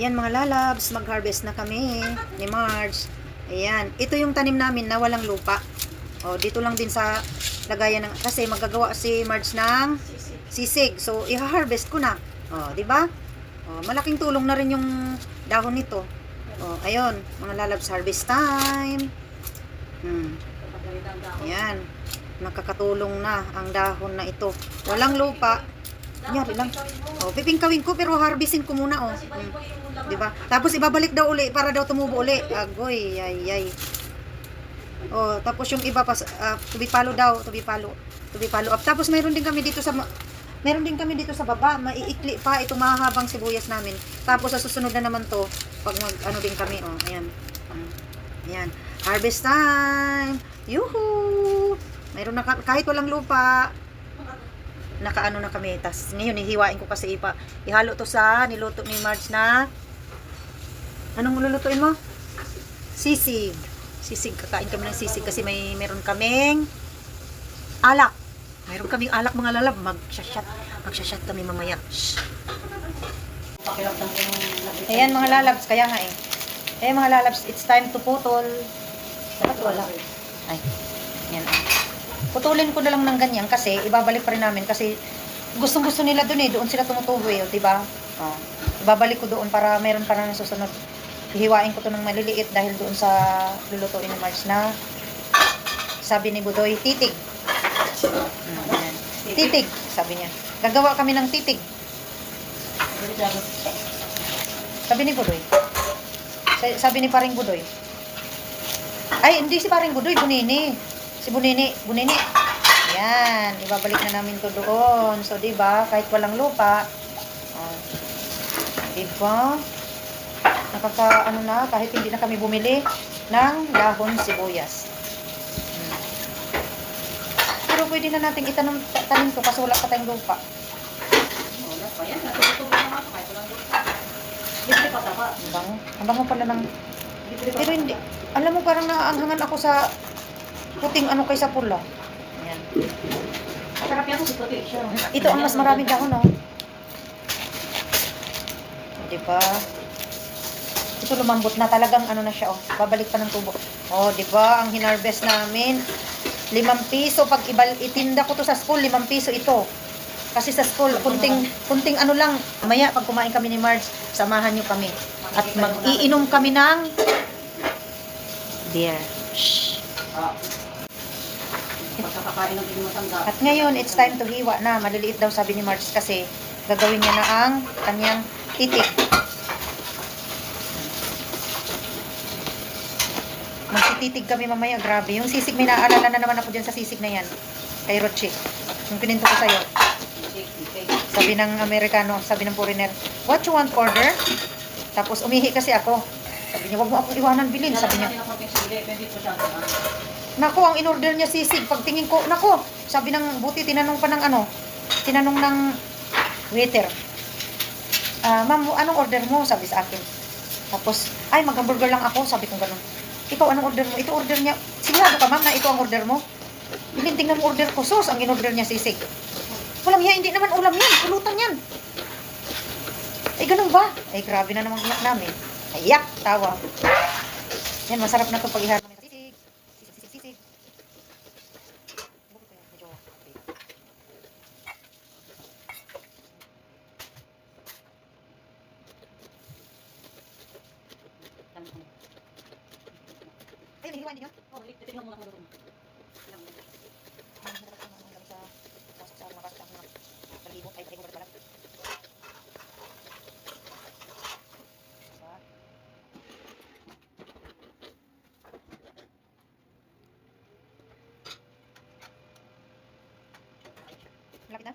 Ayan mga lalabs, mag-harvest na kami ni Marge. Ayan, ito yung tanim namin na walang lupa. O, dito lang din sa lagayan ng, kasi magagawa si Marge ng sisig. So, i-harvest ko na. O, di ba? O, malaking tulong na rin yung dahon nito. O, ayun, mga lalabs, harvest time. Ayan, nakakatulong na ang dahon na ito. Walang lupa. Nyari lang. O, pipingkawin ko pero harvestin ko muna, o. Diba? Tapos ibabalik daw uli para daw tumubo uli. Agoy, ay. Oh, tapos yung iba pa tubipalo daw, tubipalo up. Tapos meron din kami dito sa baba, maiikli pa itong mahahabang sibuyas namin. Tapos sa susunod na naman to, pag ano din kami, oh, ayan. Ayan, harvest time. Yuhu! Mayroon na kahit walang lupa. Nakaano na kami. Tas ngayon hihiwain ko kasi ihalo to sa niluto ni Marge na anong lulutuin mo? Sisig. Sisig, kakain kami ng sisig kasi meron kaming alak. Meron kaming alak mga lalab. Magshashot kami mamaya. Shh. Ayan mga lalabs, kaya nga eh. Ayan mga lalabs, it's time to putol. Dapat wala. Ay, yan. Putulin ko na lang ng ganyan kasi ibabalik pa rin namin kasi gustong-gusto nila doon eh. Doon sila tumutubo eh, di ba? Oh. Ibabalik ko doon para meron pa na susunod. Hihiwain ko to ng maliliit dahil doon sa lulutuin ni Marge na sabi ni Budoy, titig. Titig, sabi niya. Gagawa kami ng titig. Sabi ni Budoy. Sabi ni Paring Budoy. Ay, hindi si Paring Budoy, Bunini. Si Bunini. Yan, ibabalik na namin to doon. So, di ba, kahit walang lupa, di ba? Nakakaano na, kahit hindi na kami bumili ng dahon sibuyas. Pero pwede na natin tanim to kasi wala pa tayong lupa. Wala pa yan, natutubog na nga kahit walang lupa. Libre pa taba. Ang bango pala ng... Pero hindi, alam mo parang naaanghangan ako sa puting ano kaysa pula. Ayan. Sarap yan si puti siya. Ito ang mas maraming dahon, oh. Diba? Ito lumambot na talagang ano na siya, oh. Babalik pa ng tubo. Oh, diba? Ang hinarvest namin 5 piso. Pag itinda ko to sa school, 5 piso ito. Kasi sa school, kunting ano lang. Mamaya, pag kumain kami ni Marge, samahan nyo kami. At mag-iinom kami ng beer. Shh. Pagkakakain ng matanda. At ngayon, it's time to hiwa na. Maliliit daw sabi ni Marge kasi gagawin niya na ang kanyang titik. Magtititig kami mamaya. Grabe. Yung sisig, may naaalala na naman ako dyan sa sisig na yan. Kay Roche. Yung pininto ko sa'yo. Sabi ng Amerikano, sabi ng foreigner, what you want, order? Tapos umihi kasi ako. Sabi niya, wag mo akong iwanan bilhin. Sabi niya, nako, ang in-order niya sisig. Pagtingin ko, nako, sabi ng buti, tinanong ng waiter. Ma'am, anong order mo? Sabi sa akin. Tapos, ay, mag-hamburger lang ako. Sabi ko ganun. Ikaw, anong order mo? Ito order niya. Sigurado ka, ma'am, na ito ang order mo? Tingnan mo order ko. Sus, ang in-order niya sisig. Walang hiya, hindi naman ulam yan. Pulutan yan. Ay, ganun ba? Ay, grabe na namang iyak namin. Ayak, tawa. Yan, masarap na ito pag iharap namin sa sisig. Sisig. Ay, nahihiwain din yun? Oo, titignan mo lang kung Malapit na?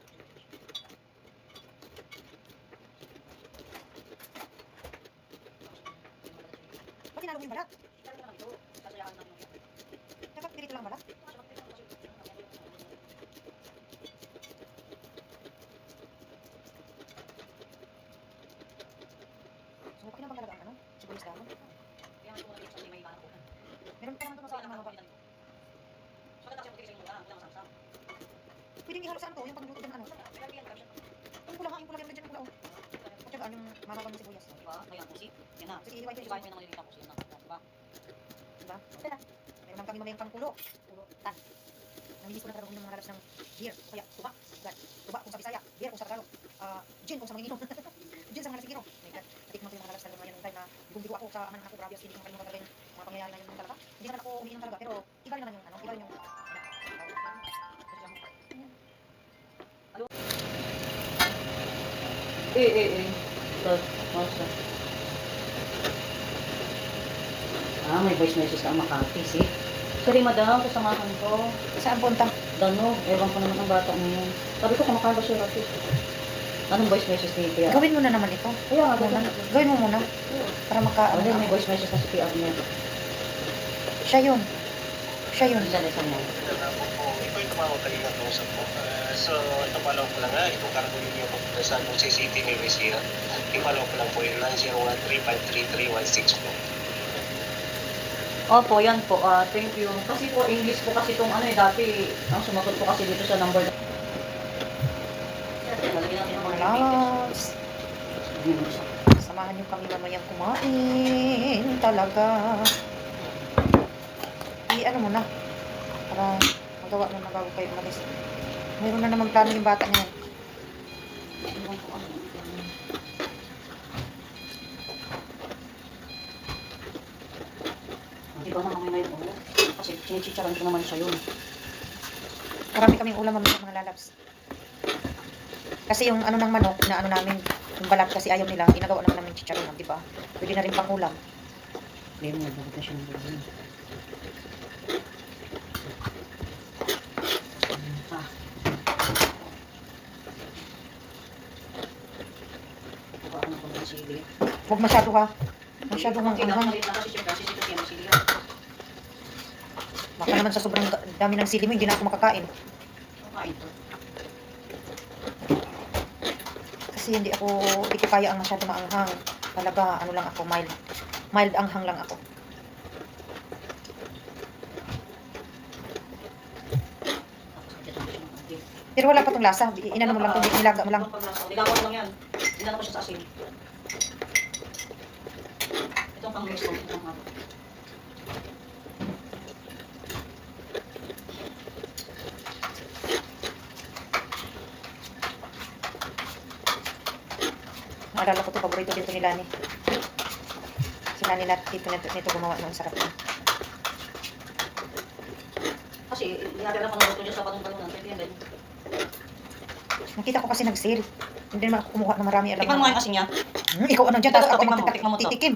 Ba't tinalo mo yung balat? Dapat dirito lang balat? So, okay na bang talaga ang ano? Sibuyas dahon? Meron pa naman ito sa mga balat. Pwedeng ihalo sa ano to, yung pagluto ng ano. Yung pula nga, yung pula, meron dyan yung pula, oh. At saka magaan yung mama ng sibuyas. Diba? Ngayon, pusi. Yan na. Sige, hiwain ko Hiwain mo yung maliliit na pusi. Yan na. Diba? Diba? Meron lang kami mamayang pangkulo. Tan. Namilis ko na talaga ng mga lalas ng beer. Kaya, tuba. Gan. Tuba kung sa Bisaya. Beer kung sa Tagalog. Gin kung sa Manginginom. Gin sa mga nasigiro. Natikman ko yung mga lalas talaga ngayon. Time na bigo ako sa anak ako. Grabe, hindi ko makalimutan talaga yung mga pangyayari na yun talaga. Hindi naman ako umiinom talaga. Pero, iba rin naman yung, iba rin yung, Basta. May voice message ka ang Makati, eh. Sorry, madam, kasamahan ko. saan punta? Danog, ewan ko naman ang bata mo yun. Sabi ko, kumakain ba siya rapi? Anong voice message ni Pia? Gawin mo na naman ito. Kaya nga, Muna. Gawin mo muna. Para maka, Ano, may voice message na si Pia niya. siya yun. Siya yun. Isa niya. Ito yung tumawag kanina ng usap ko. So, ito follow ko lang nga. Itong kargo ninyo ko sa CCTV Resira. I-follow ko lang po yung 901-353-3162. Opo, yan po. Thank you. Kasi po, English po kasi itong dati, ang sumagot po kasi dito sa number. Lalagyan natin ang mga Relax. Samahan niyo kami mamayang kumain. Talaga. Ano mo na. Para magawa mo na bago kayo umalis. Mayroon na naman plano yung bata niya. Hindi ba naman may ulo? Kasi chinichicharan ko naman siya yun. Marami kaming ulam mamaya mga lalabs. Kasi yung ano ng manok na ano namin, yung balat kasi ayaw nila, ginagawa naman namin chicharon, di ba? Pwede na rin pang ulam. Hindi mo, bakit na siya ng gawin? Ano ko ng sili? Huwag masyado ha. Masyado mang Kailangan anghang. maliit lang kasi siya kasi dito siya may sili. Baka naman sa sobrang dami ng sili mo, hindi na ako makakain. Kain to. Kasi hindi ko kaya ang masyado maanghang. Talaga, ano lang ako, mild. Mild anghang lang ako. Pero wala pa tong lasa. Inano mo lang itong nilaga mo lang. Nilawan lang yan. Dinala ko siya sa asin. Itong pang-resto. Itong habo. Naalala ko ito, paborito dito ni Lani. Si Lani nito gumawa ng sarap na. Kasi, nilalala ko na ito dyan sa patong-balong. Pwede yan din. Nakita ko kasi nag-sale. Hindi naman ako kumuha ng marami. Alam Tikman mo nga yung asin niya. Ikaw ano dyan, tapos ako Tikman mo to. titikim.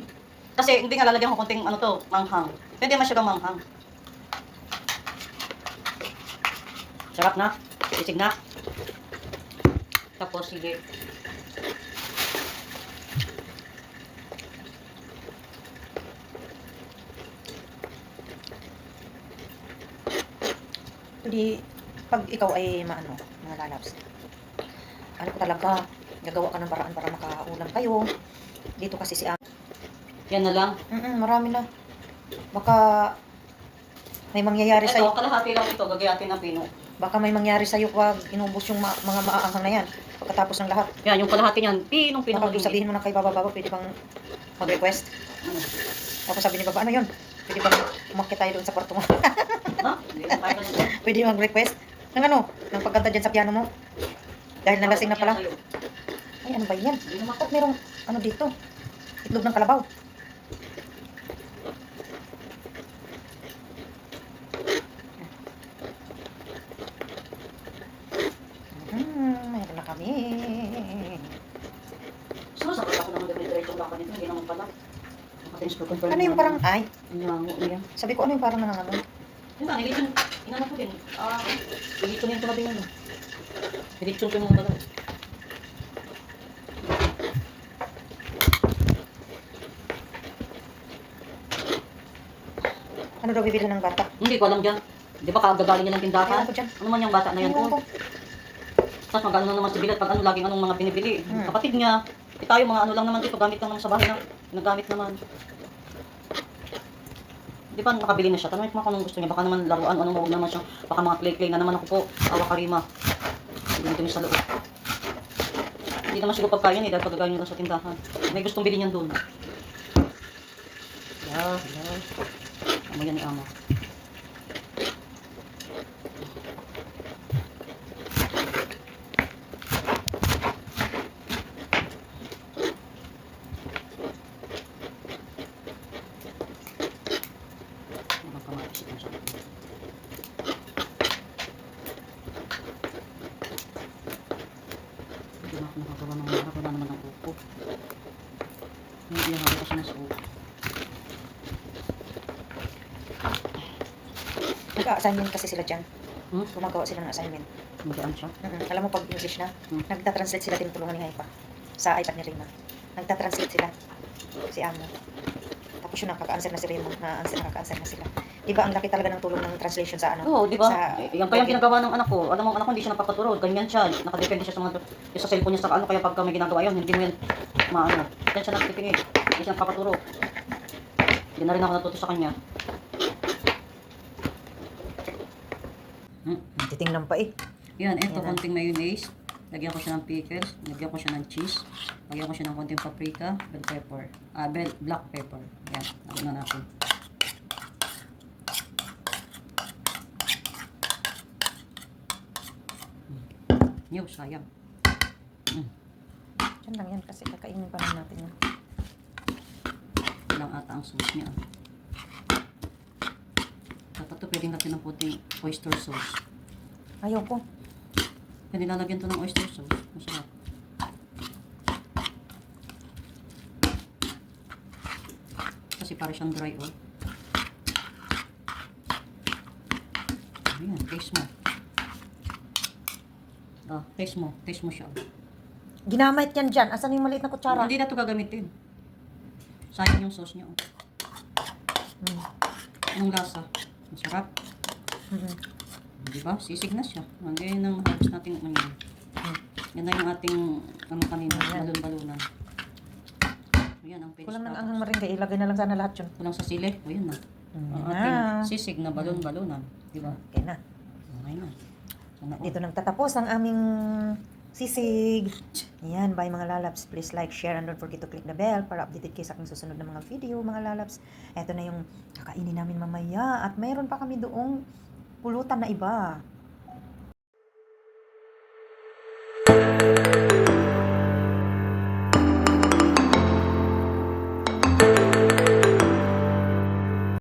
Kasi hindi nga lalagyan ko konting manghang. Pwede naman siya manghang. Sarap na. Sisig na. Tapos, sige. Hindi, pag ikaw ay maano, mga lalabs. Ano ko talaga, gagawa ka ng paraan para makaulam kayo. Dito kasi si Yan na lang. marami na. Baka may mangyayari Ito, sa'yo. kalahati lang ito. Gagayatin ng pino. Baka may mangyari sa'yo pag inubos yung mga maaanghang na yan. Pagkatapos ng lahat. Yan, yung kalahati niyan. Pinong-pino. Baka sabihin mo na kay Baba, pwede bang mag-request? Tapos sabi ni Baba, ano yun? Pwede bang umakyat tayo doon sa kwarto mo? Ha? Hindi na tayo ganito. Pwede mag-request? Ng ano? Ng pagkanta dyan sa piano mo? Dahil nalasing na pala. Ay, ano ba yan? Ba't merong ano dito? Itlog ng kalabaw. Mayroon na kami. Sumasakit ako naman diretso lang kanito. Hindi naman pala. Ano yung parang, ay, Nangango niya. sabi ko ano yung parang nangangamoy? Yun na, nilitsun. Inano ko din. Nilitsunin ko na din yun. Nilitsun ko yung mga dalaw. Ano daw bibili ng bata? Hindi ko alam dyan. Di ba kagagaling niya ng tindahan? Ewan ko dyan. Ano man yung bata na yan Ewan po? ko. Tapos magkano lang naman sa bilat pag ano laging anong mga binibili. Kapatid niya. Tayo mga ano lang naman dito. Gamit lang naman sa bahay na. Nagamit naman. Di ba nakabili na siya? Tanongin ko kung anong gusto niya. Baka naman laruan. Anong huwag naman siya. Baka mga clay-clay na naman ako po. Awa karima. Hindi sa loob. Hindi naman siguro pagkain eh, dahil pagkakain nyo lang sa tindahan. May gustong bilhin yan doon. Yeah. Amo yan ni Amo. Ang kamaisip mo siya. Hindi na ako nakagawa ng harap. Wala naman ang upo. Hindi na ako siya sa upo. Nag-assignment kasi sila dyan. Hmm? Gumagawa sila ng assignment. Hindi siya. Alam mo pag English na, Hmm. nagtatranslate sila, tinutulungan ni Haipa sa iPad ni Rima. Nagtatranslate sila. Si Amo. Tapos yun, nakaka-answer na si Rima. Nakaka-answer na sila. Diba ang laki talaga ng tulong ng translation sa ano? Oo, di ba? Sa- Yan pa yung ginagawa ng anak ko. Alam mo, ang anak ko hindi siya napapaturo. Ganyan siya. Nakadepende siya sa mga yung sa cellphone niya sa ano. Kaya pagka may ginagawa yun, hindi mo yan maano. Yan siya nagtitingin. Hindi siya napapaturo. Hindi na rin ako natuto sa kanya. Titingnan pa eh. Yan, ito Yan na. konting mayonnaise. Lagyan ko siya ng pickles. Lagyan ko siya ng cheese. Lagyan ko siya ng konting paprika, bell pepper. Black pepper. Yan, lagyan na natin. Yo, sayang. Diyan lang yan kasi kakainin pa lang natin yan. Lang ata ang sauce niya. Dapat to pwedeng natin ng puting oyster sauce. Ayoko. Pwede lalagyan to ng oyster sauce. Masarap. Kasi para siyang dry oh. Ayan, taste mo. Taste mo siya. Ginamit yan dyan. Asan yung maliit na kutsara? Hindi na to gagamitin. Sayang yung sauce niya oh. Anong lasa? Masarap. Di ba? Sisig na siya. Ngayon ang harvest natin ano yun. Yan na yung ating ano kanina, balon-balunan. Ayan ang Kulang ng finished anghang maringga. Ilagay na lang sana lahat yun. kulang sa sili. O yun na. Ang Yan ating na. sisig na balon-balunan. Di ba? Okay na. Okay na. Sana all. Dito nagtatapos ang aming sisig. Yan, bye mga lalabs. Please like, share, and don't forget to click the bell para updated kayo sa aking susunod na mga video, mga lalabs. Ito na yung kakainin namin mamaya. At mayroon pa kami doong pulutan na iba.